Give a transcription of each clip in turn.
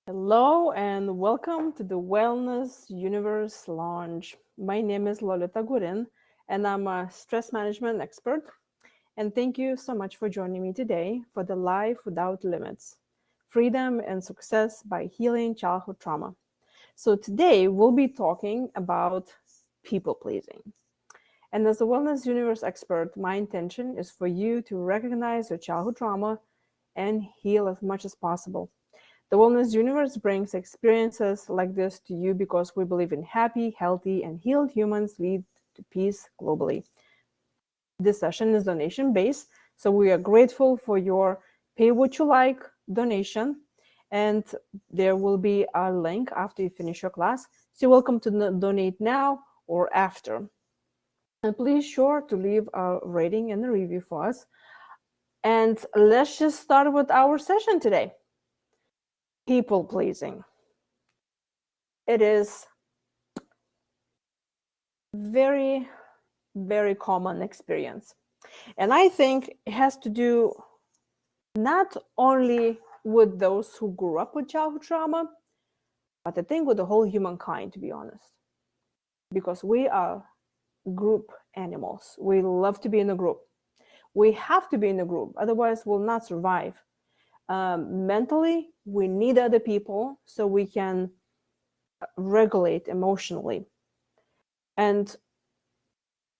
Hello and welcome to the Wellness Universe Lounge. My name is Lolita Gurin and I'm a stress management expert. And thank you so much for joining me today for the Life Without Limits Freedom and Success by Healing Childhood Trauma. So today we'll be talking about people pleasing. And as a Wellness Universe expert, my intention is for you to recognize your childhood trauma and heal as much as possible. The Wellness Universe brings experiences like this to you because we believe in happy, healthy, and healed humans lead to peace globally. This session is donation based, so we are grateful for your pay what you like donation. And there will be a link after you finish your class. So you're welcome to donate now or after. And please sure to leave a rating and a review for us. And let's just start with our session today. People pleasing. It is very, very common experience. And I think it has to do not only with those who grew up with childhood trauma, but I think with the whole humankind, to be honest. Because we are group animals. We love to be in a group. We have to be in a group, otherwise, we'll not survive. Mentally, we need other people so we can regulate emotionally. And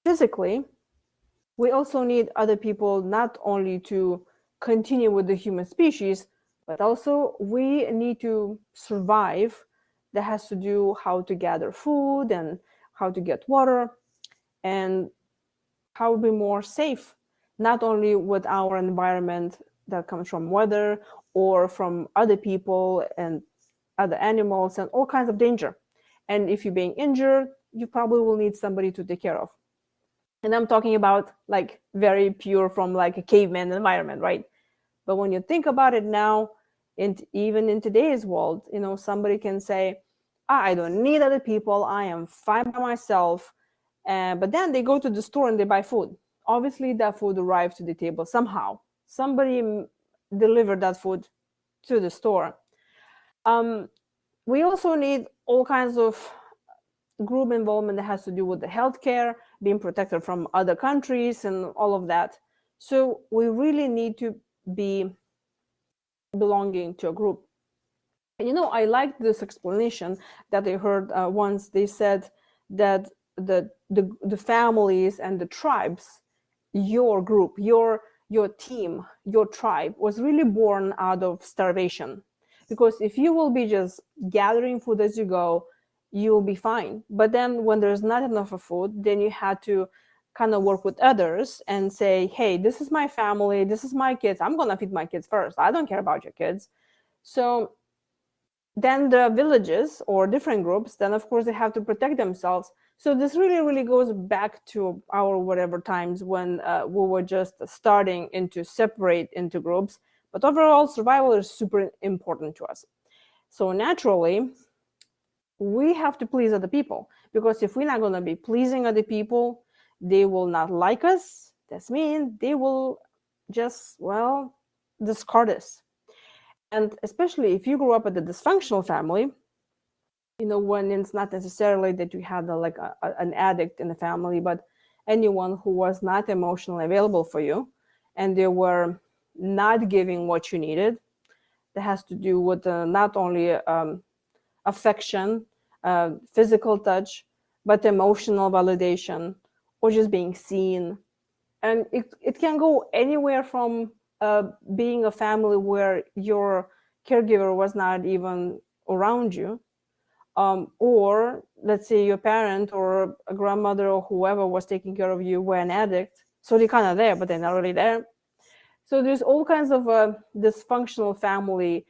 physically, we also need other people not only to continue with the human species, but also we need to survive. That has to do how to gather food and how to get water and how to be more safe, not only with our environment that comes from weather or from other people and other animals and all kinds of danger. And if you're being injured, you probably will need somebody to take care of. And I'm talking about like very pure from like a caveman environment, right? But when you think about it now, even in today's world, somebody can say, I don't need other people, I am fine by myself. But then they go to the store and they buy food. Obviously that food arrives to the table somehow. Somebody delivered that food to the store. We also need all kinds of group involvement that has to do with the healthcare, being protected from other countries and all of that. So we really need to be belonging to a group. And I liked this explanation that I heard once. They said that the families and the tribes, your group, your team, your tribe was really born out of starvation. Because if you will be just gathering food as you go, you'll be fine. But then when there's not enough of food, then you had to kind of work with others and say, hey, this is my family, this is my kids, I'm going to feed my kids first, I don't care about your kids. So then the villages or different groups, then of course they have to protect themselves. So this really goes back to our whatever times when we were just starting into separate into groups. But overall, survival is super important to us. So naturally, we have to please other people, because if we're not going to be pleasing other people, they will not like us. That means they will just, well, discard us. And especially if you grew up with a dysfunctional family, when it's not necessarily that you had an addict in the family, but anyone who was not emotionally available for you and they were not giving what you needed, that has to do with not only affection, physical touch, but emotional validation or just being seen. And it can go anywhere from being a family where your caregiver was not even around you, or let's say your parent or a grandmother or whoever was taking care of you were an addict, so they're kind of there but they're not really there. So there's all kinds of dysfunctional family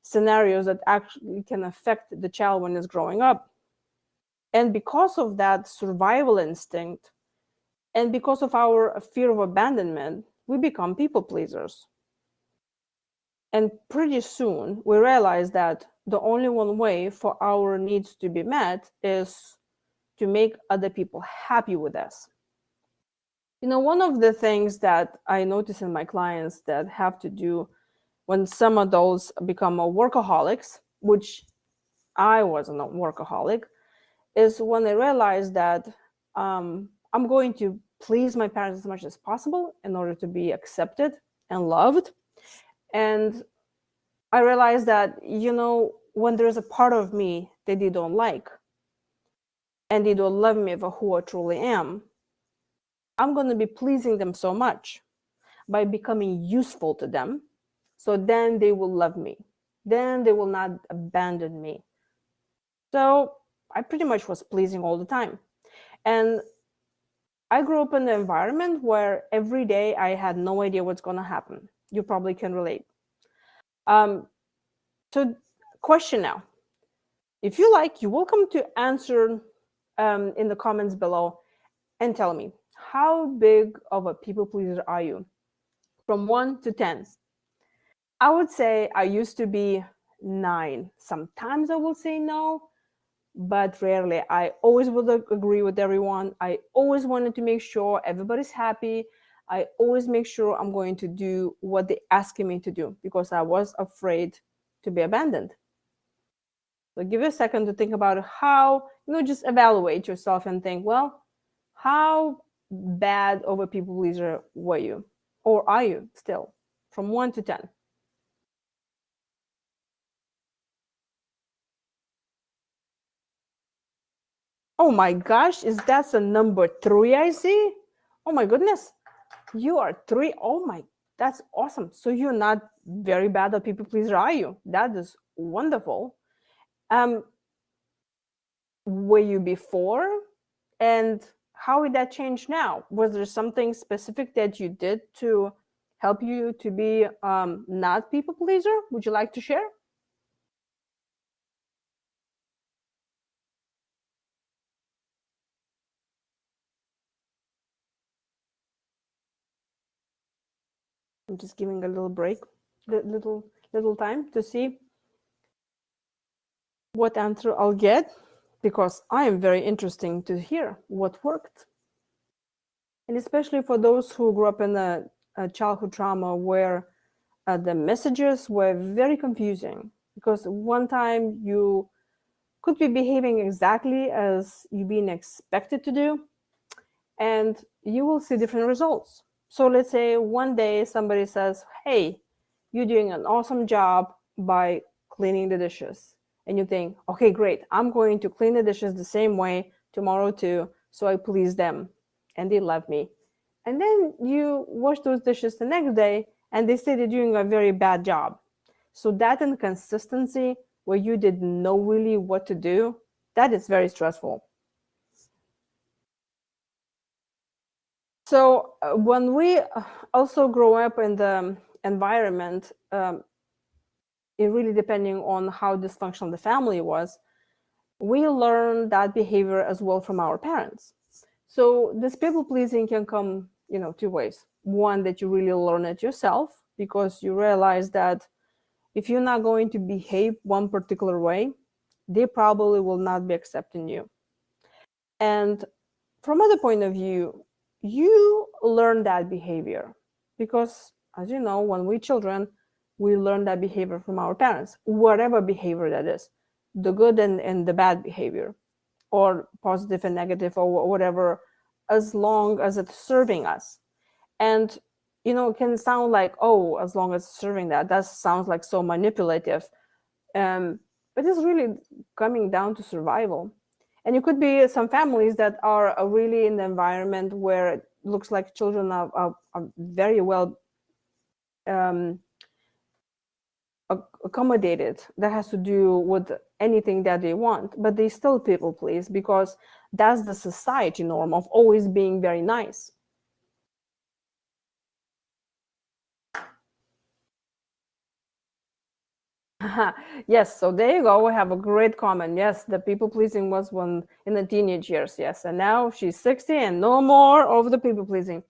scenarios that actually can affect the child when it's growing up. And because of that survival instinct and because of our fear of abandonment, we become people pleasers. And pretty soon we realize that the only one way for our needs to be met is to make other people happy with us. One of the things that I notice in my clients that have to do when some adults become workaholics, which I was a workaholic, is when I realized that I'm going to please my parents as much as possible in order to be accepted and loved. And I realized that, when there's a part of me that they don't like and they don't love me for who I truly am, I'm going to be pleasing them so much by becoming useful to them. So then they will love me. Then they will not abandon me. So I pretty much was pleasing all the time. And I grew up in an environment where every day I had no idea what's going to happen. You probably can relate. So, question now. If you like, you're welcome to answer in the comments below and tell me, how big of a people pleaser are you? From 1 to 10. I would say I used to be 9. Sometimes I will say no, but rarely. I always would agree with everyone. I always wanted to make sure everybody's happy. I always make sure I'm going to do what they asking me to do because I was afraid to be abandoned. So give you a second to think about how, just evaluate yourself and think, well, how bad of a people pleaser were you? Or are you still? From 1 to 10. Oh my gosh, that's a number 3 I see? Oh my goodness, you are 3. Oh my, that's awesome. So you're not very bad at people pleaser, are you? That is wonderful. Were you before? And how did that change now? Was there something specific that you did to help you to be not people pleaser? Would you like to share? I'm just giving a little break, little time to see what answer I'll get, because I am very interesting to hear what worked. And especially for those who grew up in a childhood trauma where the messages were very confusing, because one time you could be behaving exactly as you've been expected to do, and you will see different results. So let's say one day somebody says, hey, you're doing an awesome job by cleaning the dishes. And you think, okay, great, I'm going to clean the dishes the same way tomorrow too, so I please them and they love me. And then you wash those dishes the next day and they say they're doing a very bad job. So that inconsistency where you didn't know really what to do, that is very stressful. So when we also grow up in the environment, it really depending on how dysfunctional the family was, we learn that behavior as well from our parents. So this people pleasing can come, 2 ways. One, that you really learn it yourself because you realize that if you're not going to behave one particular way, they probably will not be accepting you. And from other point of view, you learn that behavior because, as you know, when we're children, we learn that behavior from our parents, whatever behavior that is, the good and the bad behavior, or positive and negative, or whatever, as long as it's serving us. And it can sound like, oh, as long as it's serving that sounds like so manipulative. But it's really coming down to survival. And it could be some families that are really in the environment where it looks like children are very well accommodated. That has to do with anything that they want, but they still people please because that's the society norm of always being very nice. Yes, so there you go. We have a great comment. Yes, the people pleasing was when in the teenage years. Yes, and now she's 60 and no more of the people pleasing.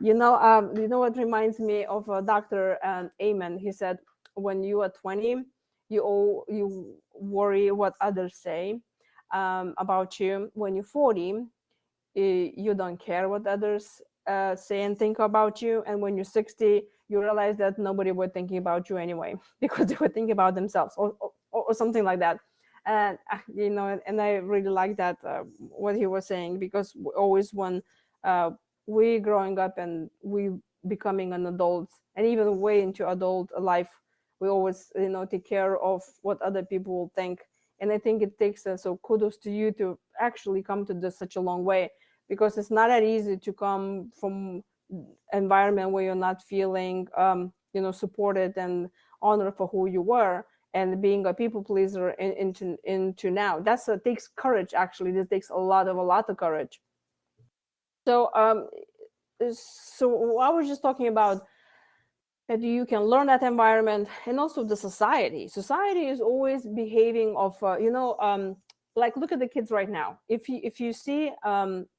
You know what reminds me of Dr. Amen. He said, when you are 20, you worry what others say about you. When you're 40, you don't care what others say and think about you. And when you're 60, you realize that nobody was thinking about you anyway because they were thinking about themselves. or something like that. And and I really like that what he was saying, because always when we growing up and we becoming an adult, and even way into adult life, we always take care of what other people will think. And I think it takes so kudos to you to actually come to this such a long way, because it's not that easy to come from environment where you're not feeling supported and honored for who you were, and being a people pleaser into now. That's takes courage. Actually, this takes a lot of courage. So so I was just talking about that you can learn that environment, and also the society is always behaving of like, look at the kids right now. If you see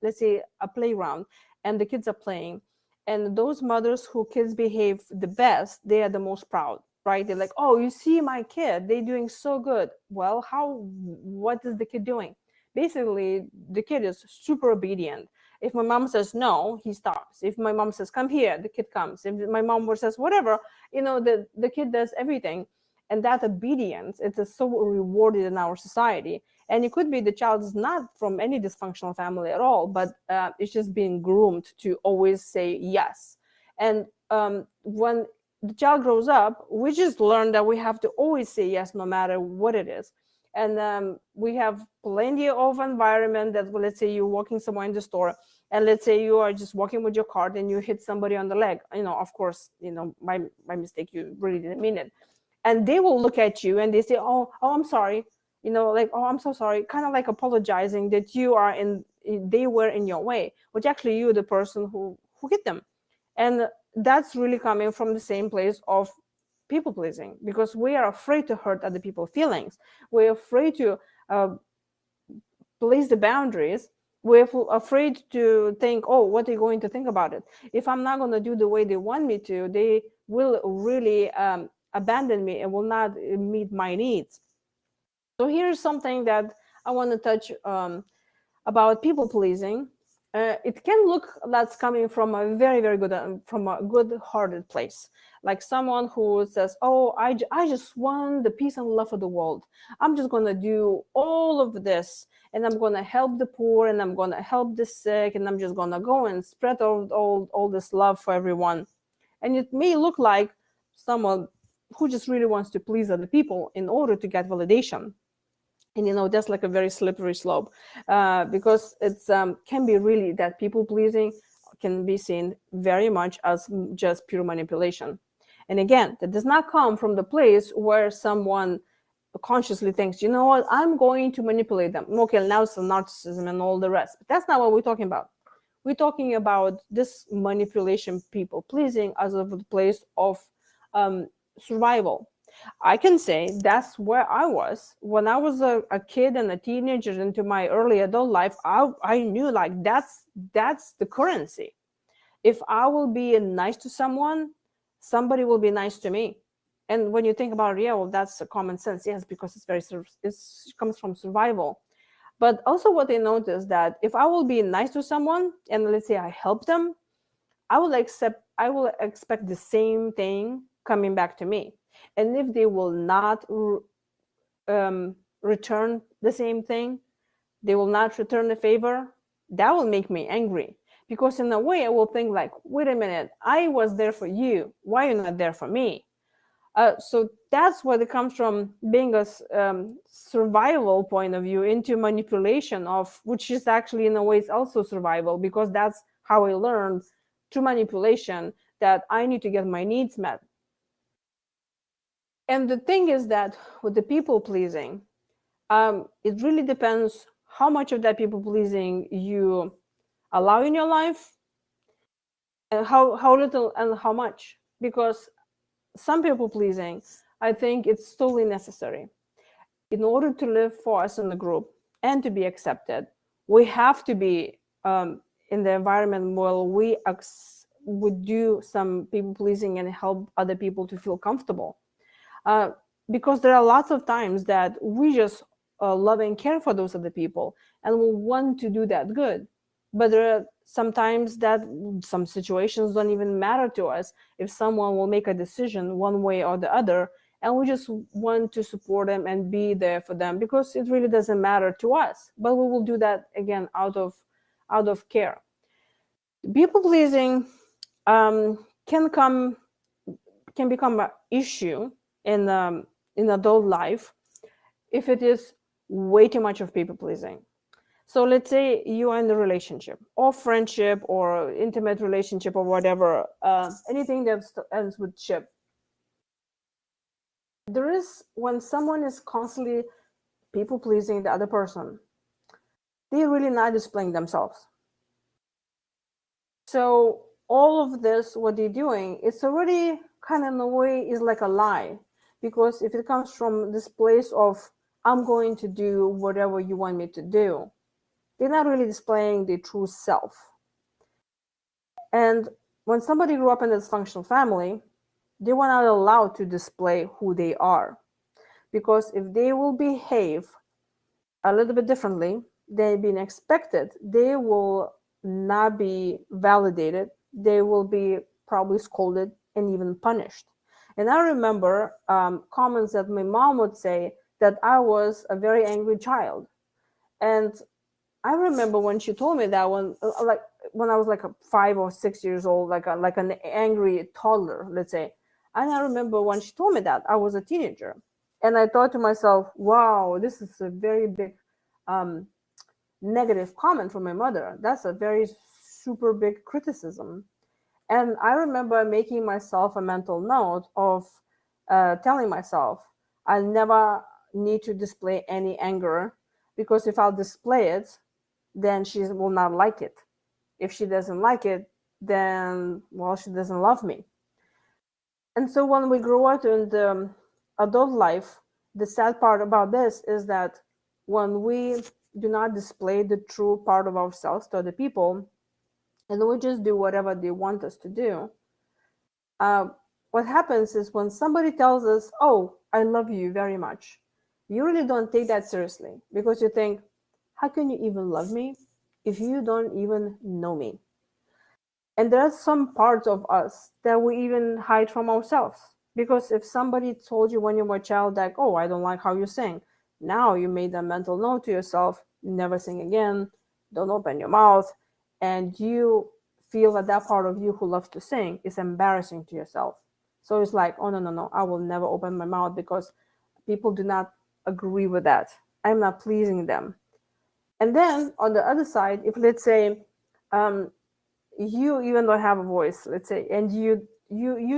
let's say a playground, and the kids are playing, and those mothers who kids behave the best, they are the most proud, right? They're like, oh, you see my kid, they're doing so good. Well, what is the kid doing? Basically, the kid is super obedient. If my mom says no, he stops. If my mom says come here, the kid comes. If my mom says whatever, the kid does everything. And that obedience, it is so rewarded in our society. And it could be the child is not from any dysfunctional family at all, but it's just being groomed to always say yes. And when the child grows up, we just learn that we have to always say yes, no matter what it is. And we have plenty of environment that, well, let's say you're walking somewhere in the store, and let's say you are just walking with your cart and you hit somebody on the leg. Of course, my mistake, you really didn't mean it. And they will look at you and they say, oh, I'm sorry. Like, oh, I'm so sorry, kind of like apologizing that they were in your way, which actually you're the person who hit them. And that's really coming from the same place of people pleasing, because we are afraid to hurt other people's feelings. We're afraid to place the boundaries. We're afraid to think, oh, what are you going to think about it? If I'm not going to do the way they want me to, they will really abandon me and will not meet my needs. So here's something that I want to touch about people pleasing. It can look that's coming from a very, very good, from a good-hearted place, like someone who says, "Oh, I just want the peace and love of the world. I'm just gonna do all of this, and I'm gonna help the poor, and I'm gonna help the sick, and I'm just gonna go and spread all this love for everyone." And it may look like someone who just really wants to please other people in order to get validation. And that's like a very slippery slope, because it's can be really that people pleasing can be seen very much as just pure manipulation. And again, that does not come from the place where someone consciously thinks, you know what, I'm going to manipulate them. Okay, now it's narcissism and all the rest, but that's not what we're talking about. We're talking about this manipulation, people pleasing, as of the place of survival. I can say that's where I was when I was a kid and a teenager into my early adult life. I knew, like, that's the currency. If I will be nice to someone, somebody will be nice to me. And when you think about it, yeah, well, that's a common sense. Yes, because it comes from survival. But also what I noticed, that if I will be nice to someone and let's say I help them, I will expect the same thing coming back to me. And if they will not return the same thing, they will not return the favor, that will make me angry. Because in a way, I will think like, wait a minute, I was there for you. Why are you not there for me? So that's what it comes from, being a survival point of view into manipulation of, which is actually in a way also survival, because that's how I learned through manipulation that I need to get my needs met. And the thing is that with the people pleasing, it really depends how much of that people pleasing you allow in your life, and how little and how much. Because some people pleasing, I think it's totally necessary. In order to live for us in the group and to be accepted, we have to be in the environment where we would do some people pleasing and help other people to feel comfortable. Because there are lots of times that we just love and care for those other people and we want to do that good. But there are sometimes that some situations don't even matter to us if someone will make a decision one way or the other, and we just want to support them and be there for them because it really doesn't matter to us, but we will do that again out of care. People pleasing can become an issue in adult life if it is way too much of people pleasing. So let's say you are in a relationship or friendship or intimate relationship or whatever, anything that ends with ship. There is, when someone is constantly people pleasing the other person, they're really not displaying themselves. So all of this, what they're doing, it's already kind of in a way is like a lie, because if it comes from this place of I'm going to do whatever you want me to do, they're not really displaying their true self. And when somebody grew up in a dysfunctional family, they were not allowed to display who they are, because if they will behave a little bit differently than being expected, they will not be validated. They will be probably scolded and even punished. And I remember comments that my mom would say that I was a very angry child. And I remember when she told me that when I was like 5 or 6 years old, like an angry toddler, let's say. And I remember when she told me that I was a teenager, and I thought to myself, "Wow, this is a very big um, negative comment from my mother. That's a very super big criticism." And I remember making myself a mental note of telling myself, I never need to display any anger, because if I'll display it, then she will not like it. If she doesn't like it, then, well, she doesn't love me. And so when we grow up in the adult life, the sad part about this is that when we do not display the true part of ourselves to other people, and we just do whatever they want us to do, uh, what happens is when somebody tells us, "Oh, I love you very much," you really don't take that seriously, because you think, how can you even love me if you don't even know me? And there are some parts of us that we even hide from ourselves. Because if somebody told you when you were a child that, "Oh, I don't like how you sing," now you made a mental note to yourself, never sing again, don't open your mouth, and you feel that that part of you who loves to sing is embarrassing to yourself. So it's like, oh, no, no, no, I will never open my mouth because people do not agree with that. I'm not pleasing them. And then on the other side, if let's say um, you even don't have a voice, let's say, and you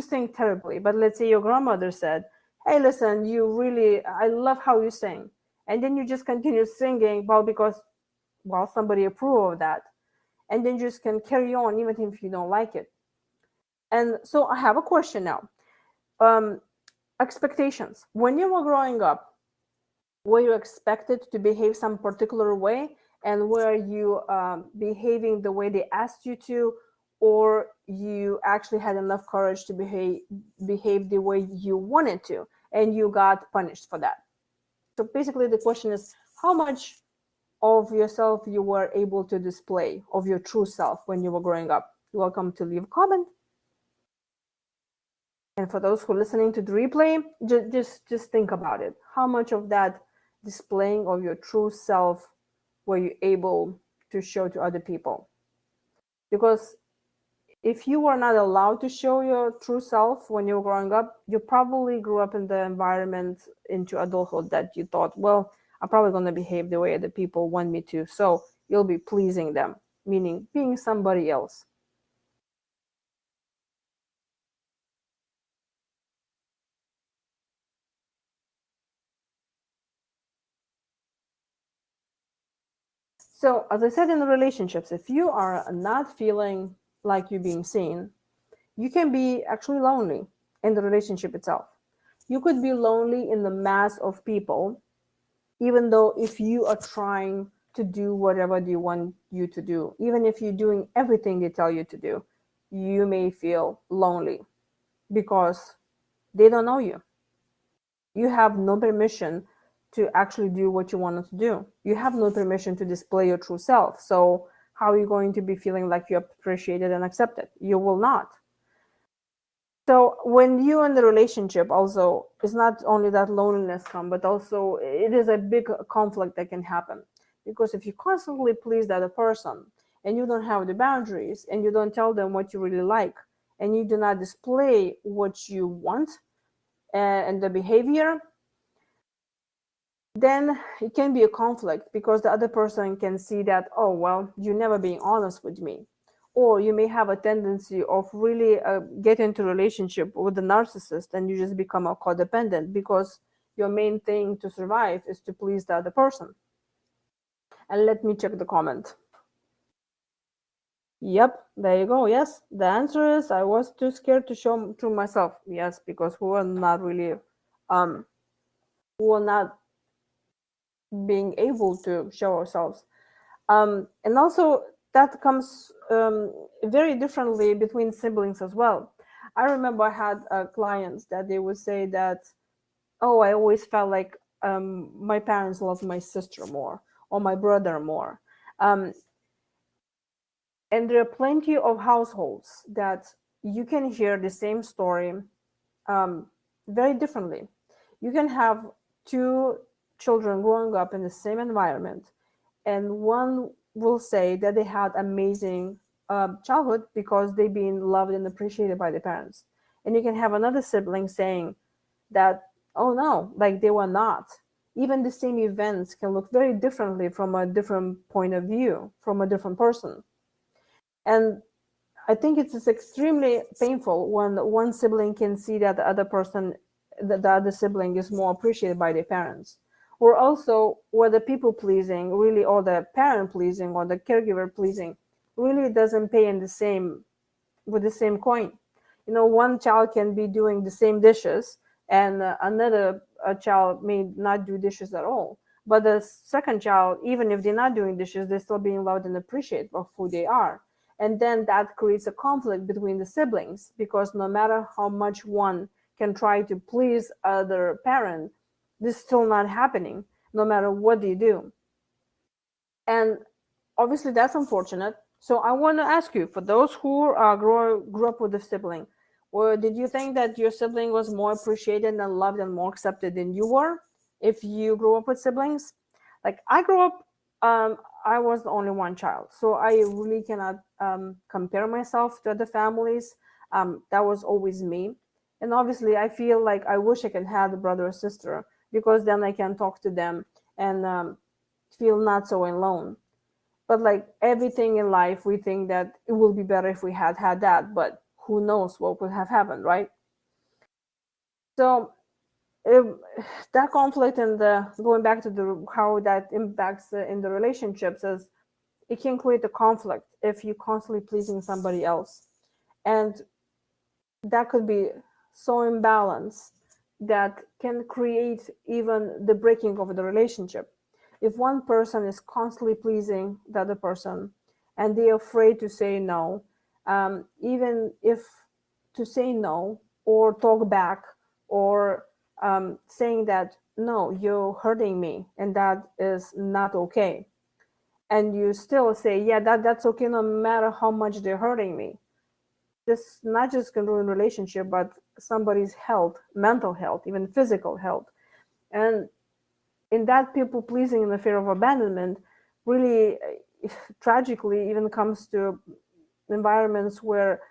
sing terribly, but let's say your grandmother said, "Hey, listen, you really, I love how you sing," and then you just continue singing, well, because, well, somebody approved of that, and then you just can carry on even if you don't like it. And so I have a question now. um Expectations, when you were growing up, were you expected to behave some particular way, and were you behaving the way they asked you to, or you actually had enough courage to behave the way you wanted to and you got punished for that? So basically the question is how much of yourself you were able to display, of your true self, when you were growing up. You're welcome to leave a comment. And for those who are listening to the replay, just think about it. How much of that displaying of your true self were you able to show to other people? Because if you were not allowed to show your true self when you were growing up, you probably grew up in the environment into adulthood that you thought, well, I'm probably going to behave the way that people want me to. So you'll be pleasing them, meaning being somebody else. So, as I said, in the relationships, if you are not feeling like you're being seen, you can be actually lonely in the relationship itself. You could be lonely in the mass of people, even though if you are trying to do whatever they want you to do, even if you're doing everything they tell you to do, you may feel lonely because they don't know you. You have no permission to actually do what you want to do. You have no permission to display your true self. So how are you going to be feeling like you're appreciated and accepted? You will not. So when you're in the relationship, also, it's not only that loneliness come, but also it is a big conflict that can happen. Because if you constantly please the other person and you don't have the boundaries and you don't tell them what you really like and you do not display what you want and the behavior, then it can be a conflict because the other person can see that, oh, well, you're never being honest with me. Or you may have a tendency of really get into relationship with the narcissist and you just become a codependent because your main thing to survive is to please the other person. And let me check the comment. Yep, there you go. Yes, the answer is I was too scared to show to myself. Yes, because we were not really, we were not being able to show ourselves. And also that comes very differently between siblings as well. I remember I had clients that they would say that, oh, I always felt like my parents loved my sister more or my brother more. Um, and there are plenty of households that you can hear the same story um, very differently. You can have two children growing up in the same environment, and one will say that they had amazing childhood because they been loved and appreciated by their parents, and you can have another sibling saying that, oh no, like they were not. Even the same events can look very differently from a different point of view from a different person. And I think it's extremely painful when one sibling can see that the other person, that the other sibling is more appreciated by their parents. Or also where the people pleasing really, or the parent pleasing or the caregiver pleasing really doesn't pay in the same, with the same coin. You know, one child can be doing the same dishes and another child may not do dishes at all. But the second child, even if they're not doing dishes, they're still being loved and appreciated of who they are. And then that creates a conflict between the siblings because no matter how much one can try to please other parent, this is still not happening, no matter what they do. And obviously that's unfortunate. So I want to ask you, for those who grew up with a sibling, or did you think that your sibling was more appreciated and loved and more accepted than you were if you grew up with siblings? Like I grew up, I was the only one child, so I really cannot compare myself to other families. That was always me, and obviously I feel like I wish I could have a brother or sister because then I can talk to them and feel not so alone. But like everything in life, we think that it will be better if we had that, but who knows what would have happened, right? So if, that conflict and the going back to the how that impacts in the relationships is it can create a conflict if you're constantly pleasing somebody else, and that could be so imbalanced that can create even the breaking of the relationship. If one person is constantly pleasing the other person and they're afraid to say no, even if to say no or talk back or saying that, no, you're hurting me and that is not okay. And you still say, yeah, that's okay no matter how much they're hurting me. This not just can ruin relationship, but somebody's health, mental health, even physical health. And in that people pleasing and the fear of abandonment really tragically even comes to environments where,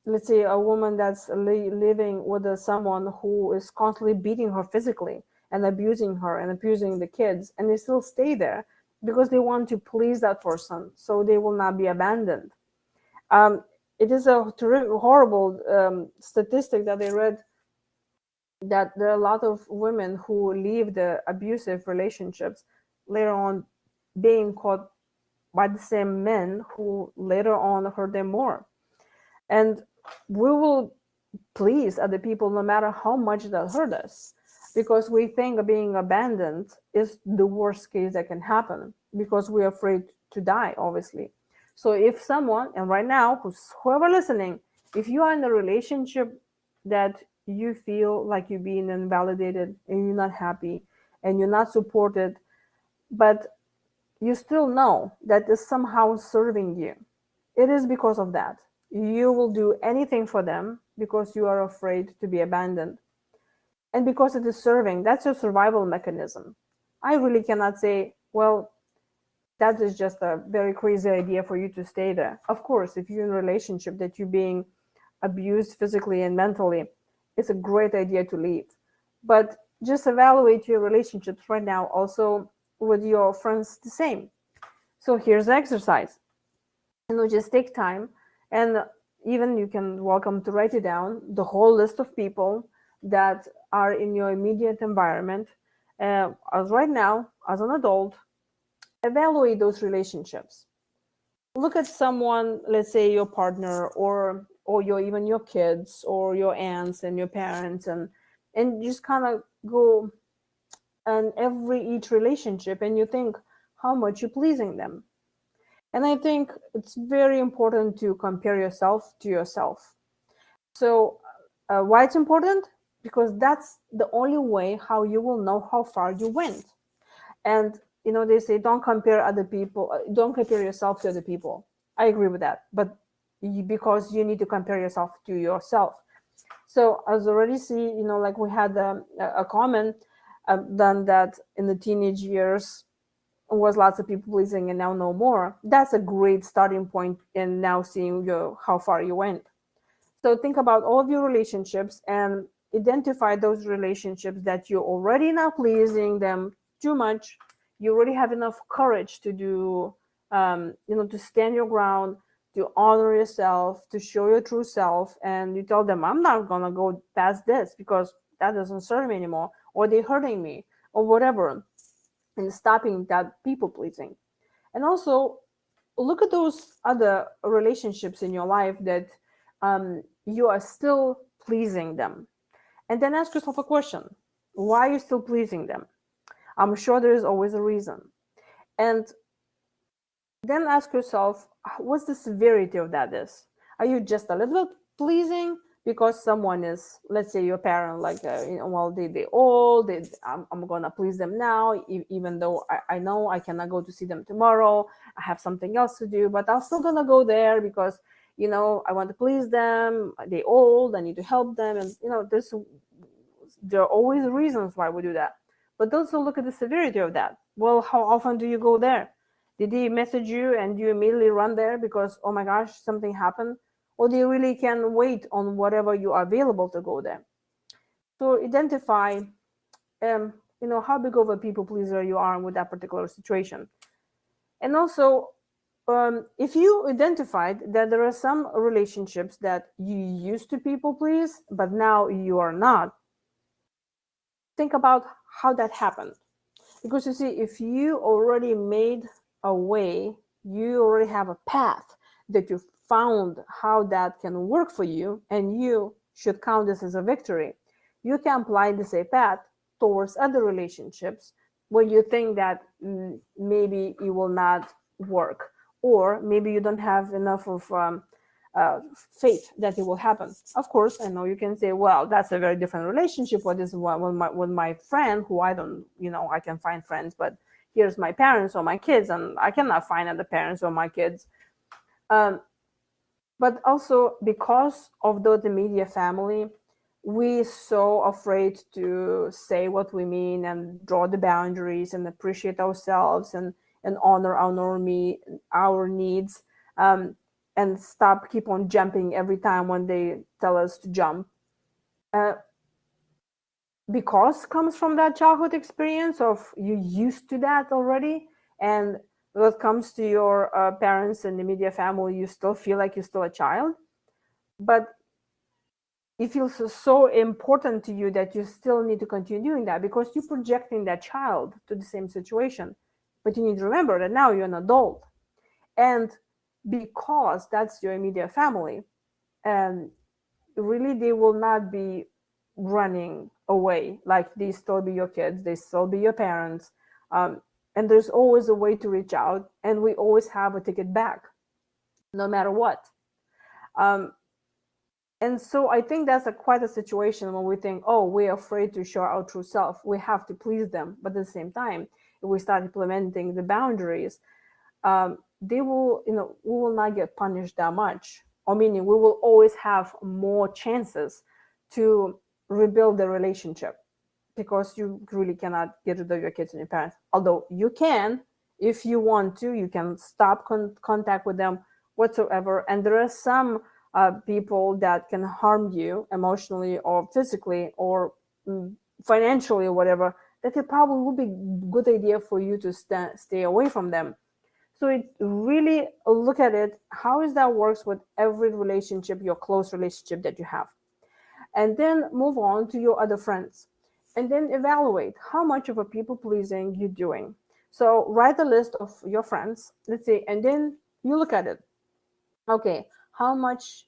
let's say, a woman that's living with someone who is constantly beating her physically and abusing her and abusing the kids, and they still stay there because they want to please that person so they will not be abandoned. um, it is a horrible statistic that I read that there are a lot of women who leave the abusive relationships later on being caught by the same men who later on hurt them more. And we will please other people no matter how much that hurt us because we think being abandoned is the worst case that can happen because we're afraid to die, obviously. So if someone, and right now, whoever listening, if you are in a relationship that you feel like you're being invalidated and you're not happy and you're not supported, but you still know that is somehow serving you, it is because of that. You will do anything for them because you are afraid to be abandoned. And because it is serving, that's your survival mechanism. I really cannot say, well, that is just a very crazy idea for you to stay there. Of course, if you're in a relationship that you're being abused physically and mentally, it's a great idea to leave. But just evaluate your relationships right now, also with your friends, the same. So here's the exercise. Just take time, and even you can welcome to write it down, the whole list of people that are in your immediate environment. As right now, as an adult, evaluate those relationships. Look at someone, let's say your partner, or your even your kids, or your aunts and your parents, and just kind of go and each relationship, and you think how much you're pleasing them. And I think it's very important to compare yourself to yourself. So why it's important? Because that's the only way how you will know how far you went. And they say don't compare other people, don't compare yourself to other people. I agree with that, but because you need to compare yourself to yourself. So as already see, like we had a comment done that in the teenage years was lots of people pleasing and now no more. That's a great starting point in now seeing how far you went. So think about all of your relationships and identify those relationships that you're already not pleasing them too much. You already have enough courage to do, to stand your ground, to honor yourself, to show your true self. And you tell them, I'm not going to go past this because that doesn't serve me anymore, or they're hurting me, or whatever, and stopping that people pleasing. And also look at those other relationships in your life that you are still pleasing them. And then ask yourself a question: why are you still pleasing them? I'm sure there is always a reason. And then ask yourself, what's the severity of that is? Are you just a little bit pleasing because someone is, let's say your parent, like, well, they old, I'm going to please them now, even though I know I cannot go to see them tomorrow. I have something else to do, but I'm still going to go there because, I want to please them. They old, I need to help them. And, there are always reasons why we do that. But also look at the severity of that. Well, how often do you go there? Did he message you and you immediately run there because, oh my gosh, something happened? Or do you really can wait on whatever you are available to go there? So identify, how big of a people pleaser you are with that particular situation. And also, if you identified that there are some relationships that you used to people please, but now you are not, think about how that happened. Because you see, if you already made a way, you already have a path that you found how that can work for you, and you should count this as a victory. You can apply the same path towards other relationships when you think that maybe it will not work, or maybe you don't have enough of faith that it will happen. Of course, I know you can say, well, that's a very different relationship. What is with my friend, who I don't, I can find friends, but here's my parents or my kids, and I cannot find other parents or my kids. But also because of the immediate family, we're so afraid to say what we mean and draw the boundaries and appreciate ourselves and honor our needs, and keep on jumping every time when they tell us to jump. Uh, because comes from that childhood experience of you used to that already, and when it comes to your parents and immediate family, you still feel like you're still a child, but it feels so important to you that you still need to continue doing that because you're projecting that child to the same situation. But you need to remember that now you're an adult, and because that's your immediate family, and really they will not be running away. Like, they still be your kids, they still be your parents, and there's always a way to reach out, and we always have a ticket back no matter what. And so I think that's quite a situation when we think, oh, we're afraid to show our true self, we have to please them. But at the same time, if we start implementing the boundaries, they will, we will not get punished that much. or meaning we will always have more chances to rebuild the relationship, because you really cannot get rid of your kids and your parents. Although you can, if you want to, you can stop contact with them whatsoever. And there are some people that can harm you emotionally or physically or financially or whatever, that it probably would be a good idea for you to stay away from them. So it really look at it, how is that works with every relationship, your close relationship that you have. And then move on to your other friends. And then evaluate how much of a people pleasing you're doing. So write a list of your friends, let's say, and then you look at it. Okay, how much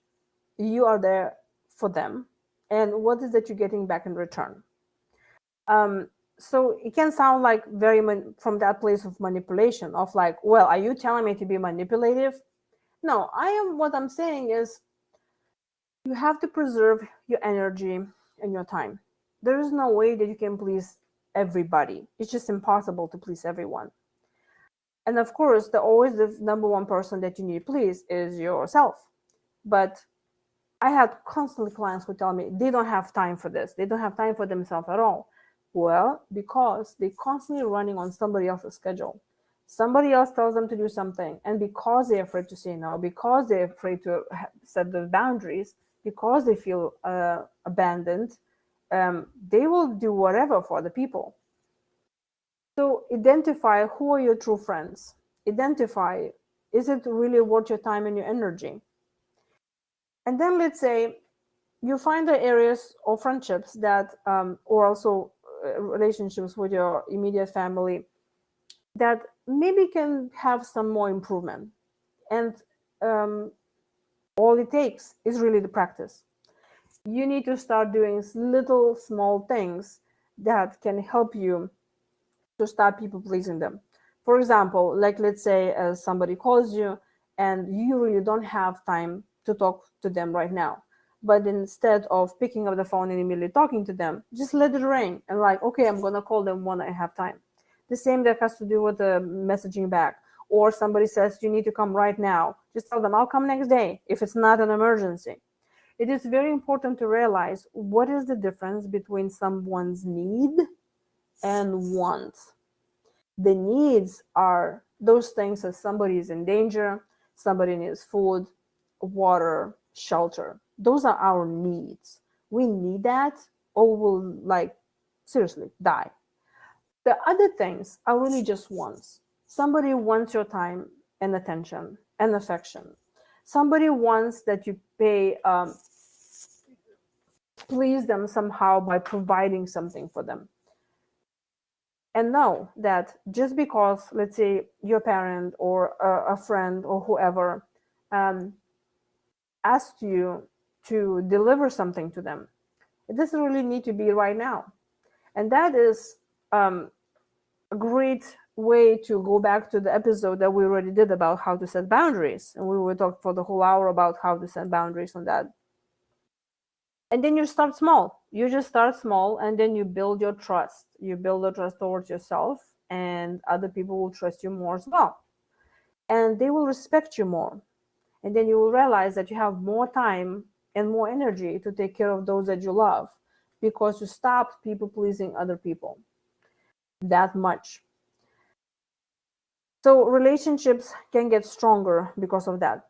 you are there for them, and what is that you're getting back in return. Um, so it can sound like very from that place of manipulation, of like, well, are you telling me to be manipulative? No, what I'm saying is you have to preserve your energy and your time. There is no way that you can please everybody. It's just impossible to please everyone. And of course, the number one person that you need to please is yourself. But I had constantly clients who tell me they don't have time for this. They don't have time for themselves at all. Well, because they're constantly running on somebody else's schedule. Somebody else tells them to do something, and because they're afraid to say no, because they're afraid to set those boundaries, because they feel abandoned, they will do whatever for the people. So identify who are your true friends. Identify, is it really worth your time and your energy? And then let's say you find the areas or friendships that, or also relationships with your immediate family, that maybe can have some more improvement. And um, all it takes is really the practice. You need to start doing little small things that can help you to start people pleasing them. For example, like let's say somebody calls you and you really don't have time to talk to them right now. But instead of picking up the phone and immediately talking to them, just let it ring and like, okay, I'm gonna call them when I have time. The same that has to do with the messaging back. Or somebody says you need to come right now. Just tell them I'll come next day if it's not an emergency. It is very important to realize what is the difference between someone's need and want. The needs are those things as somebody is in danger, somebody needs food, water, shelter. Those are our needs. We need that or we'll like seriously die. The other things are really just wants. Somebody wants your time and attention and affection. Somebody wants that you pay, please them somehow by providing something for them. And know that just because, let's say, your parent or a friend or whoever um, asked you to deliver something to them, it doesn't really need to be right now. And that is a great way to go back to the episode that we already did about how to set boundaries. And we will talk for the whole hour about how to set boundaries on that. And then you start small. You just start small, and then you build your trust. You build the trust towards yourself, and other people will trust you more as well. And they will respect you more. And then you will realize that you have more time and more energy to take care of those that you love, because you stopped people pleasing other people that much. So relationships can get stronger because of that.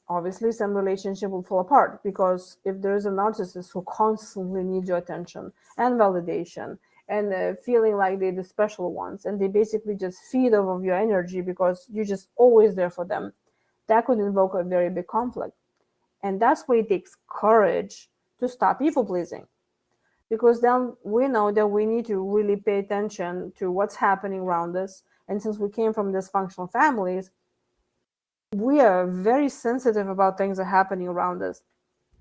Obviously, some relationship will fall apart, because if there is a narcissist who constantly needs your attention and validation and feeling like they're the special ones, and they basically just feed off of your energy because you're just always there for them, that could invoke a very big conflict. And that's why it takes courage to stop people pleasing, because then we know that we need to really pay attention to what's happening around us. And since we came from dysfunctional families, we are very sensitive about things that are happening around us.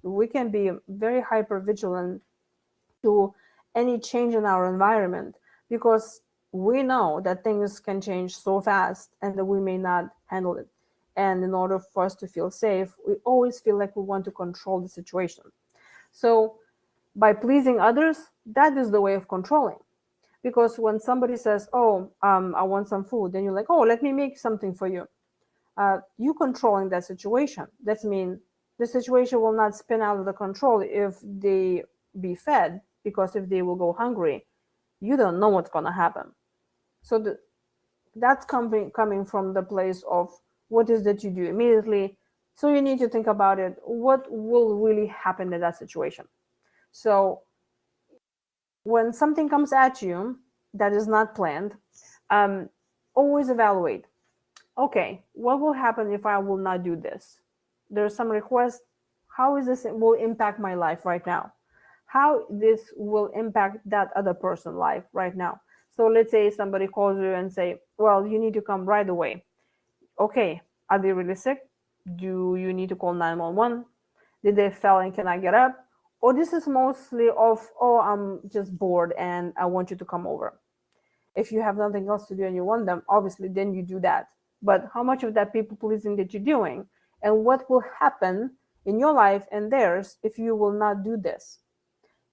We can be very hyper vigilant to any change in our environment, because we know that things can change so fast and that we may not handle it. And in order for us to feel safe, we always feel like we want to control the situation. So by pleasing others, that is the way of controlling. Because when somebody says, oh, I want some food, then you're like, oh, let me make something for you. You controlling that situation. That means the situation will not spin out of the control if they be fed, because if they will go hungry, you don't know what's going to happen. So that's coming from the place of what is that you do immediately. So you need to think about it. What will really happen in that situation? So when something comes at you that is not planned, um, always evaluate. Okay, what will happen if I will not do this? There's some request. How is this will impact my life right now? How this will impact that other person's life right now? So let's say somebody calls you and say, well, you need to come right away. Okay, are they really sick? Do you need to call 911? Did they fall and can I get up? Or this is mostly of, oh, I'm just bored and I want you to come over. If you have nothing else to do and you want them, obviously then you do that. But how much of that people pleasing that you're doing, and what will happen in your life and theirs if you will not do this?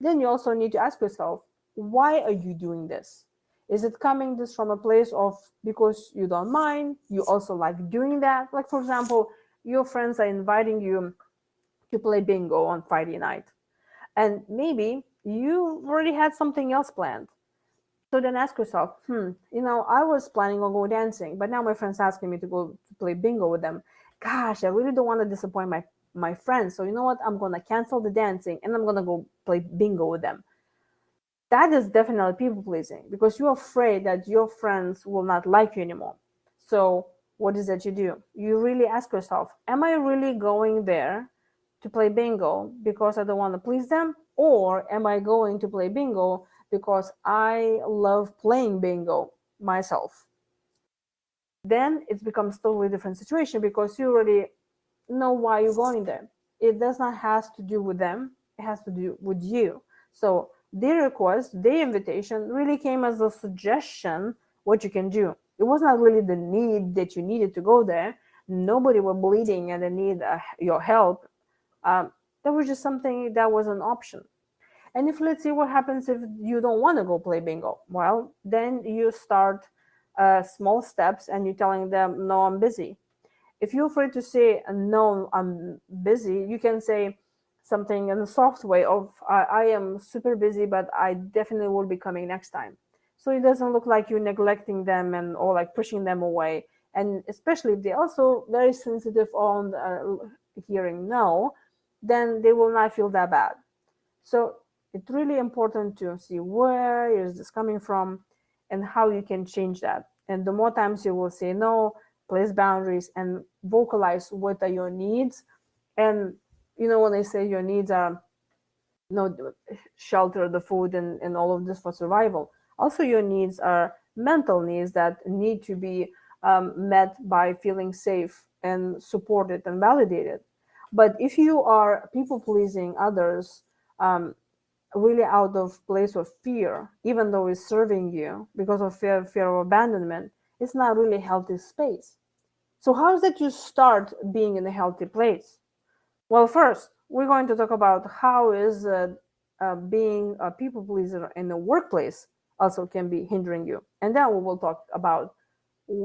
Then you also need to ask yourself, why are you doing this? Is it coming this from a place of because you don't mind, you also like doing that? Like, for example, your friends are inviting you to play bingo on Friday night, and maybe you already had something else planned. So then ask yourself, I was planning on going dancing, but now my friend's asking me to go to play bingo with them. Gosh, I really don't want to disappoint my friends. So you know what? I'm gonna cancel the dancing and I'm gonna go play bingo with them. That is definitely people pleasing because you're afraid that your friends will not like you anymore. So what is that you do? You really ask yourself, am I really going there to play bingo because I don't want to please them? Or am I going to play bingo because I love playing bingo myself? Then it becomes totally different situation because you already know why you're going there. It does not have to do with them, it has to do with you. So their request, their invitation really came as a suggestion what you can do. It was not really the need that you needed to go there. Nobody were bleeding and they need your help. That was just something that was an option. And if let's see what happens if you don't want to go play bingo, well, then you start small steps and you're telling them, no, I'm busy. If you're afraid to say no, I'm busy, you can say something in a soft way of I am super busy, but I definitely will be coming next time. So it doesn't look like you're neglecting them and or like pushing them away. And especially if they're also very sensitive on hearing no, then they will not feel that bad. So it's really important to see where is this coming from and how you can change that. And the more times you will say no, place boundaries and vocalize what are your needs. And when they say your needs are shelter, the food, and all of this for survival, also your needs are mental needs that need to be met by feeling safe and supported and validated. But if you are people pleasing others, um, really out of place of fear, even though it's serving you because of fear of abandonment, it's not really healthy space. So how is that you start being in a healthy place? Well, first, we're going to talk about how is being a people pleaser in the workplace also can be hindering you. And then we will talk about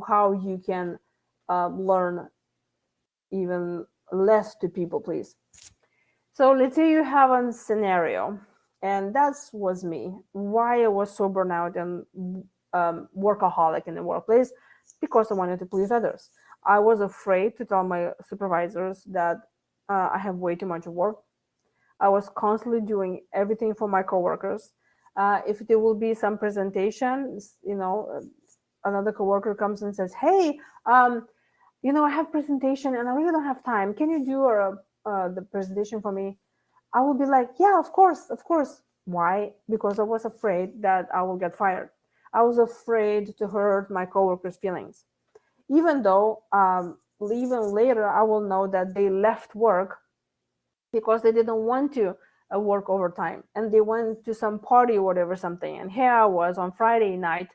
how you can learn even less to people please. So let's say you have a scenario, and that was me. Why I was so burnout and workaholic in the workplace, because I wanted to please others. I was afraid to tell my supervisors that I have way too much work. I was constantly doing everything for my coworkers. If there will be some presentation, another coworker comes and says, "Hey, I have presentation and I really don't have time. Can you do the presentation for me?" I will be like, "Yeah, of course, of course." Why? Because I was afraid that I will get fired. I was afraid to hurt my coworkers' feelings. Even though, even later, I will know that they left work because they didn't want to work overtime and they went to some party or whatever something. And here I was on Friday night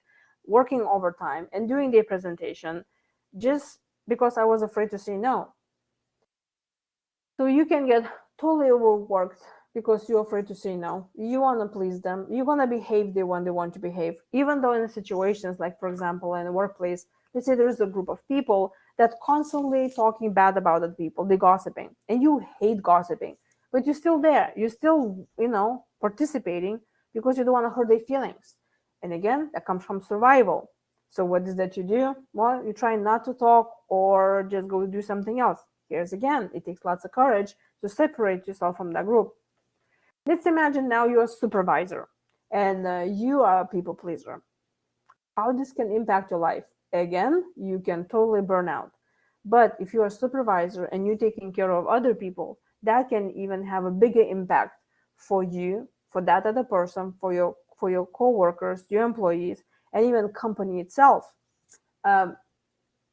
working overtime and doing the presentation just because I was afraid to say no. So you can get totally overworked because you're afraid to say no. You want to please them. You're going to behave the way they want to behave. Even though in situations like, for example, in a workplace, let's say there is a group of people that constantly talking bad about other people, they gossiping, and you hate gossiping, but you're still there. You're still, participating because you don't want to hurt their feelings. And again, that comes from survival. So what is that you do? Well, you try not to talk or just go do something else. Here's again, it takes lots of courage to separate yourself from that group. Let's imagine now you're a supervisor and you are a people pleaser. How this can impact your life? Again, you can totally burn out. But if you're a supervisor and you're taking care of other people, that can even have a bigger impact for you, for that other person, for your coworkers, your employees, and even company itself. Um,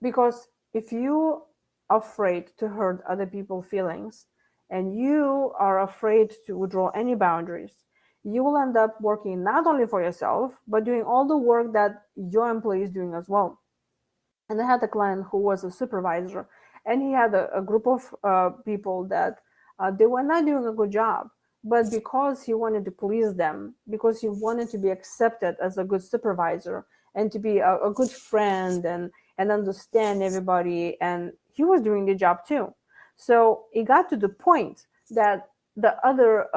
because if you are afraid to hurt other people's feelings and you are afraid to withdraw any boundaries, you will end up working not only for yourself, but doing all the work that your employee is doing as well. And I had a client who was a supervisor, and he had a group of people that they were not doing a good job. But because he wanted to please them, because he wanted to be accepted as a good supervisor and to be a good friend and understand everybody, and he was doing the job too. So it got to the point that the other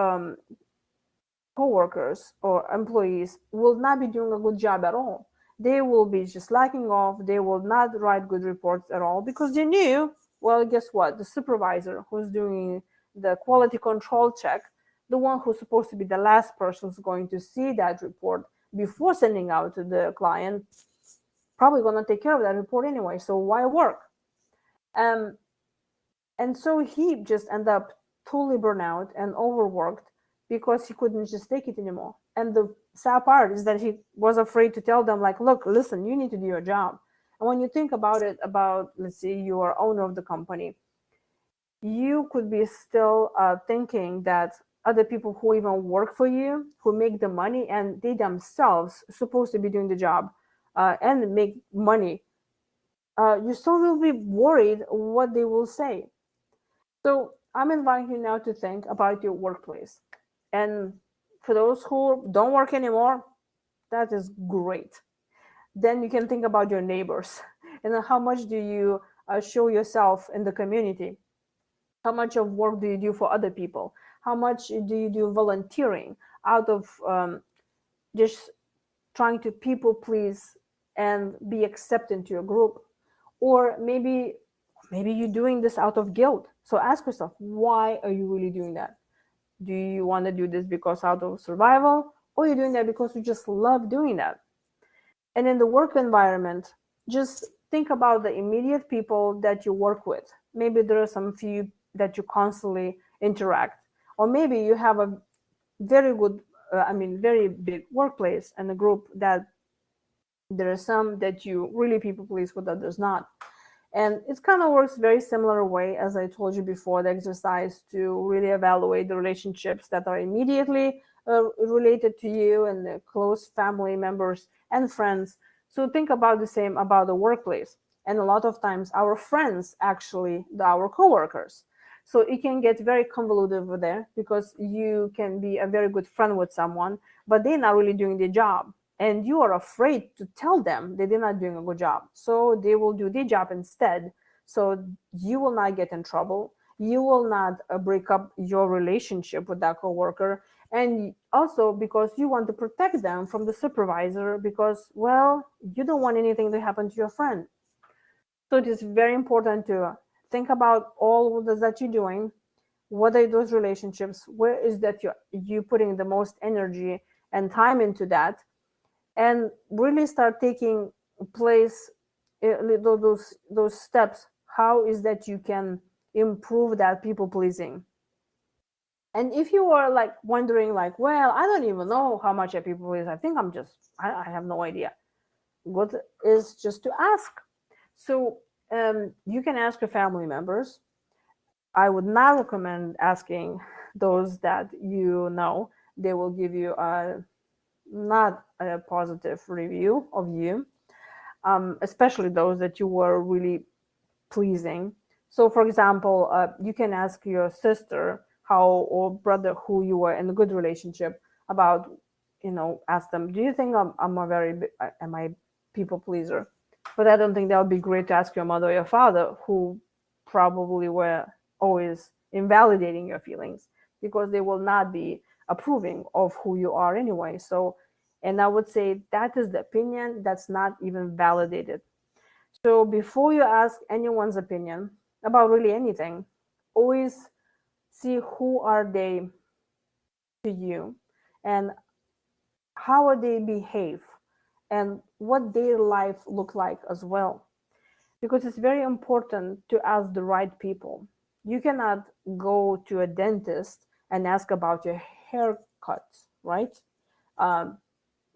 coworkers or employees will not be doing a good job at all. They will be just slacking off. They will not write good reports at all because they knew, well, guess what? The supervisor who's doing the quality control check, the one who's supposed to be the last person who's going to see that report before sending out to the client, probably going to take care of that report anyway. So why work? Um, and so he just ended up totally burned out and overworked because he couldn't just take it anymore. And the sad part is that he was afraid to tell them, like, look, listen, you need to do your job. And when you think about it, about, let's say you are owner of the company, you could be still thinking that other people who even work for you, who make the money, and they themselves supposed to be doing the job and make money, you still will be worried what they will say. So I'm inviting you now to think about your workplace. And for those who don't work anymore, that is great. Then you can think about your neighbors and then how much do you show yourself in the community? How much of work do you do for other people? How much do you do volunteering out of just trying to people please and be accepted into your group? Or maybe you're doing this out of guilt. So ask yourself, why are you really doing that? Do you want to do this because out of survival, or you're doing that because you just love doing that? And in the work environment, just think about the immediate people that you work with. Maybe there are some few that you constantly interact, or maybe you have a very good, very big workplace and a group that there are some that you really people please with, others not. And it kind of works very similar way as I told you before, the exercise to really evaluate the relationships that are immediately related to you and the close family members and friends. So think about the same about the workplace. And a lot of times our friends actually our coworkers. So it can get very convoluted over there because you can be a very good friend with someone, but they're not really doing their job and you are afraid to tell them that they're not doing a good job. So they will do their job instead. So you will not get in trouble. You will not break up your relationship with that coworker. And also because you want to protect them from the supervisor because, well, you don't want anything to happen to your friend. So it is very important to think about all that you're doing. What are those relationships? Where is that you putting the most energy and time into that? And really start taking place those steps. How is that you can improve that people pleasing? And if you are like wondering like, well, I don't even know how much I people please, I think I have no idea. What is just to ask. So you can ask your family members. I would not recommend asking those that you know. They will give you not a positive review of you, especially those that you were really pleasing. So, for example, you can ask your sister how or brother who you were in a good relationship about, ask them, do you think I'm a very am I people pleaser? But I don't think that would be great to ask your mother or your father, who probably were always invalidating your feelings, because they will not be approving of who you are anyway. So, and I would say that is the opinion that's not even validated. So before you ask anyone's opinion about really anything, always see who are they to you, and how they behave, and what their life look like as well, because it's very important to ask the right people. You cannot go to a dentist and ask about your haircut, right? um,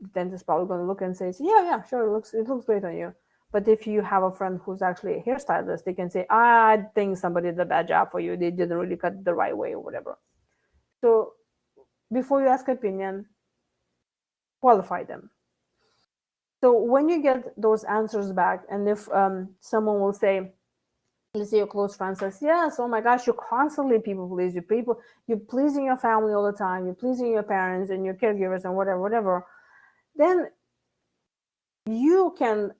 the dentist probably going to look and say, yeah, yeah, sure, it looks great on you. But if you have a friend who's actually a hairstylist, they can say, I think somebody did a bad job for you, they didn't really cut it the right way or whatever. So before you ask opinion, qualify them. So when you get those answers back, and if someone will say, let's say your close friend says, yes, oh my gosh, you constantly people please, you're pleasing your family all the time, you're pleasing your parents and your caregivers and whatever, then you can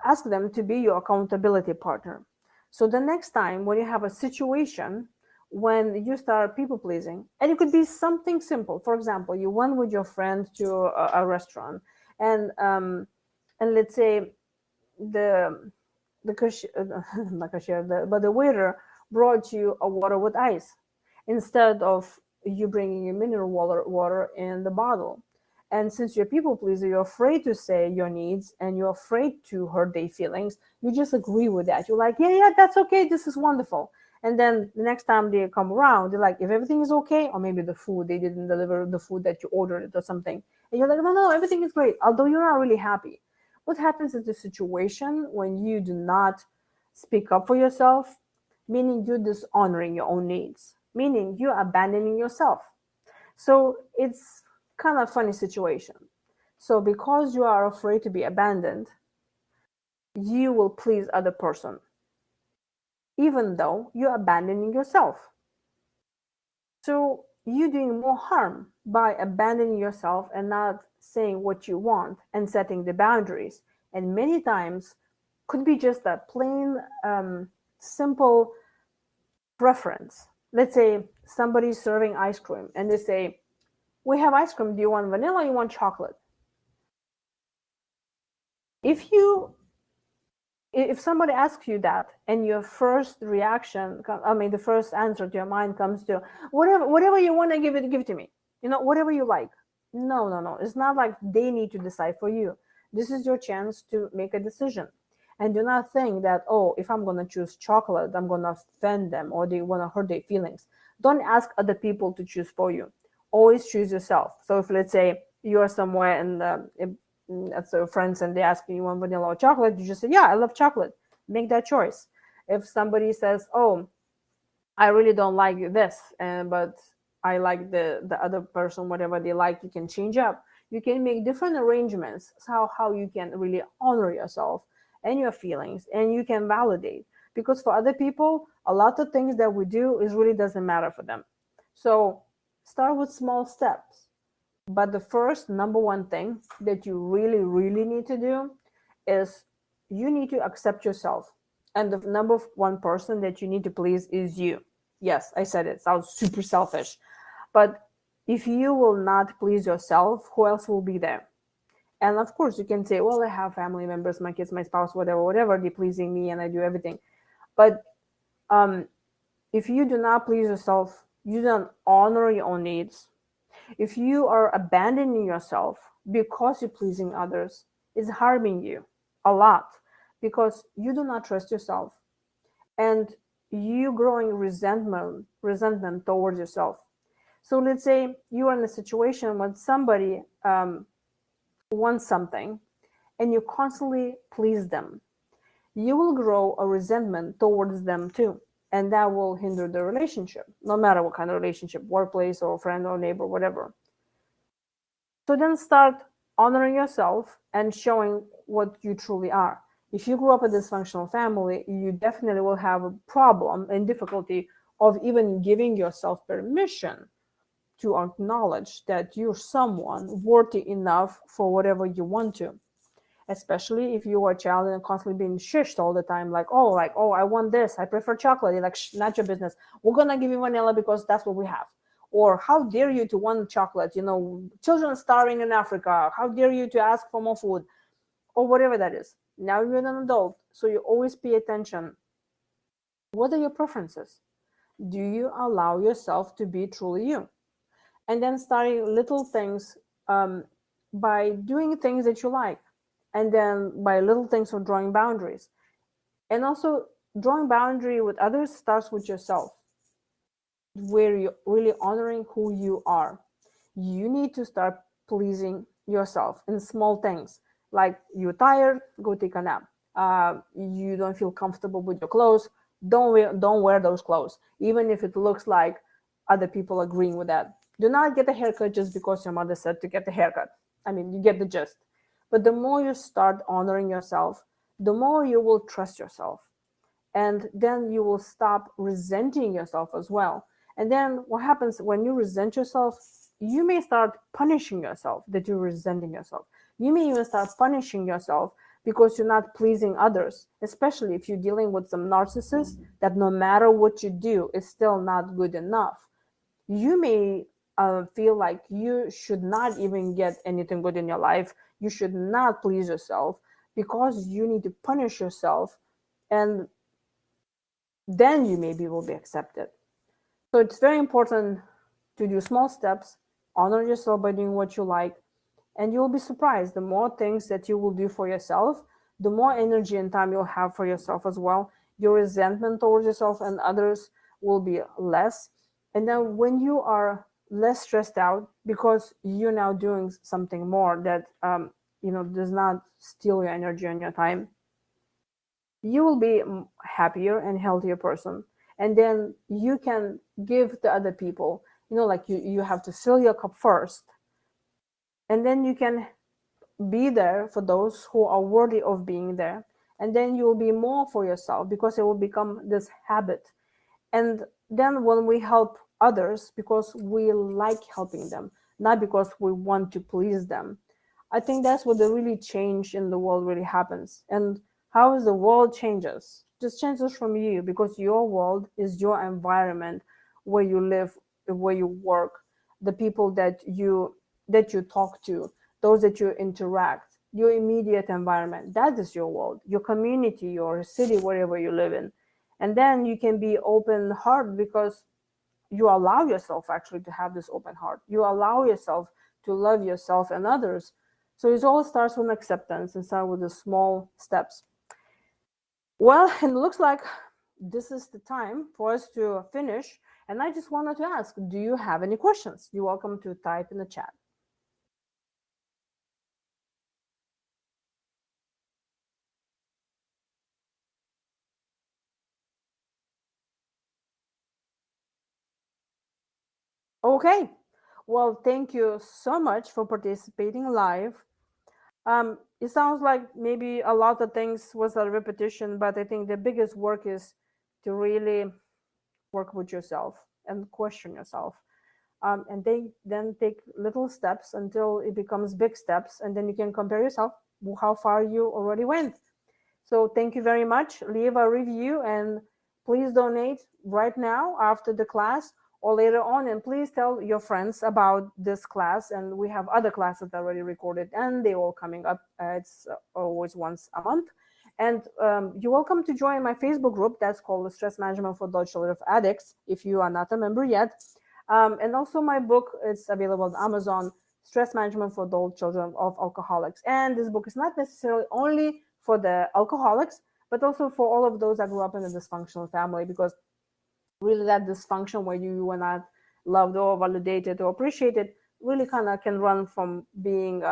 ask them to be your accountability partner. So the next time when you have a situation when you start people pleasing, and it could be something simple. For example, you went with your friend to a restaurant, and let's say the not cashier, but the waiter brought you a water with ice instead of you bringing your mineral water in the bottle. And since you're people pleaser, you're afraid to say your needs and you're afraid to hurt their feelings. You just agree with that. You're like, yeah, yeah, that's okay. This is wonderful. And then the next time they come around, they're like, if everything is okay, or maybe the food, they didn't deliver the food that you ordered or something. And you're like, no, no, everything is great, although you're not really happy. What happens in the situation when you do not speak up for yourself? Meaning you're dishonoring your own needs, meaning you're abandoning yourself. So it's kind of a funny situation. So because you are afraid to be abandoned, you will please other person, even though you're abandoning yourself. So you're doing more harm by abandoning yourself and not saying what you want and setting the boundaries. And many times could be just a plain, simple preference. Let's say somebody's serving ice cream and they say, we have ice cream. Do you want vanilla or you want chocolate? If you if somebody asks you that and your first reaction, I mean the first answer to your mind comes to whatever you want to give it to me, whatever you like. No, no, no, it's not like they need to decide for you. This is your chance to make a decision. And do not think that, oh, if I'm going to choose chocolate, I'm going to offend them or they want to hurt their feelings. Don't ask other people to choose for you. Always choose yourself. So if, let's say, you're somewhere in at your friends and they ask you want vanilla or chocolate, you just say, yeah, I love chocolate. Make that choice. If somebody says, oh, I really don't like this, but I like the other person, whatever they like, you can change up. You can make different arrangements. How you can really honor yourself and your feelings, and you can validate. Because for other people, a lot of things that we do is really doesn't matter for them. So start with small steps. But the first number one thing that you really, really need to do is you need to accept yourself. And the number one person that you need to please is you. Yes, I said it. Sounds super selfish. But if you will not please yourself, who else will be there? And of course, you can say, well, I have family members, my kids, my spouse, whatever, they're pleasing me and I do everything. But if you do not please yourself, you don't honor your own needs. If you are abandoning yourself because you're pleasing others, it's harming you a lot because you do not trust yourself and you growing resentment towards yourself. So let's say you are in a situation when somebody wants something and you constantly please them. You will grow a resentment towards them too. And that will hinder the relationship, no matter what kind of relationship, workplace or friend or neighbor, whatever. So then start honoring yourself and showing what you truly are. If you grew up in a dysfunctional family, you definitely will have a problem and difficulty of even giving yourself permission to acknowledge that you're someone worthy enough for whatever you want to. especially if you are a child and constantly being shushed all the time, like, oh, I want this, I prefer chocolate. You're like, not your business. We're gonna give you vanilla because that's what we have. Or how dare you to want chocolate? Children starving in Africa. How dare you to ask for more food, or whatever that is. Now you're an adult, so you always pay attention. What are your preferences? Do you allow yourself to be truly you? And then starting little things, by doing things that you like, and then by little things of drawing boundaries. And also, drawing boundary with others starts with yourself, where you're really honoring who you are. You need to start pleasing yourself in small things, like you're tired, go take a nap. You don't feel comfortable with your clothes, don't wear those clothes, even if it looks like other people agreeing with that. Do not get a haircut just because your mother said to get the haircut. I mean, you get the gist. But the more you start honoring yourself, the more you will trust yourself, and then you will stop resenting yourself as well. And then what happens when you resent yourself, you may start punishing yourself that you're resenting yourself. You may even start punishing yourself because you're not pleasing others, especially if you're dealing with some narcissist that no matter what you do, it's still not good enough. You may feel like you should not even get anything good in your life. You should not please yourself because you need to punish yourself, and then you maybe will be accepted. So it's very important to do small steps, honor yourself by doing what you like, and you'll be surprised. The more things that you will do for yourself, the more energy and time you'll have for yourself as well. Your resentment towards yourself and others will be less. And then when you are less stressed out because you're now doing something more that does not steal your energy and your time, you will be happier and healthier person. And then you can give to other people, like you have to fill your cup first, and then you can be there for those who are worthy of being there. And then you will be more for yourself because it will become this habit. And then when we help others because we like helping them, not because we want to please them, I think that's what the really change in the world really happens. And how is the world changes? Just changes from you, because your world is your environment, where you live, where you work, the people that you talk to, those that you interact, your immediate environment. That is your world, your community, your city, wherever you live in. And then you can be open heart because you allow yourself actually to have this open heart. You allow yourself to love yourself and others. So it all starts with acceptance and start with the small steps. Well, and it looks like this is the time for us to finish. And I just wanted to ask, do you have any questions? You're welcome to type in the chat. Okay. Well, thank you so much for participating live. It sounds like maybe a lot of things was a repetition, but I think the biggest work is to really work with yourself and question yourself. And then take little steps until it becomes big steps, and then you can compare yourself how far you already went. So thank you very much. Leave a review and please donate right now after the class or later on. And please tell your friends about this class. And we have other classes already recorded and they're all coming up. It's always once a month. And you're welcome to join my Facebook group that's called Stress Management for Adult Children of Addicts if you are not a member yet. And also my book is available on Amazon, Stress Management for Adult Children of Alcoholics. And this book is not necessarily only for the alcoholics, but also for all of those that grew up in a dysfunctional family, because really that dysfunction where you were not loved or validated or appreciated really kind of can run from being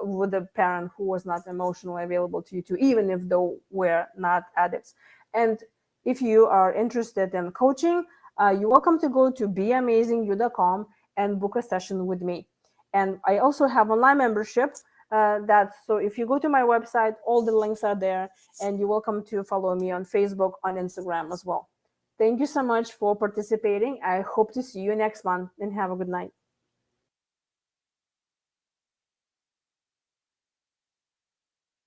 with a parent who was not emotionally available to you too, even if they were not addicts. And if you are interested in coaching, you're welcome to go to beamazingyou.com and book a session with me. And I also have online membership. So if you go to my website, all the links are there, and you're welcome to follow me on Facebook, on Instagram as well. Thank you so much for participating. I hope to see you next month, and have a good night.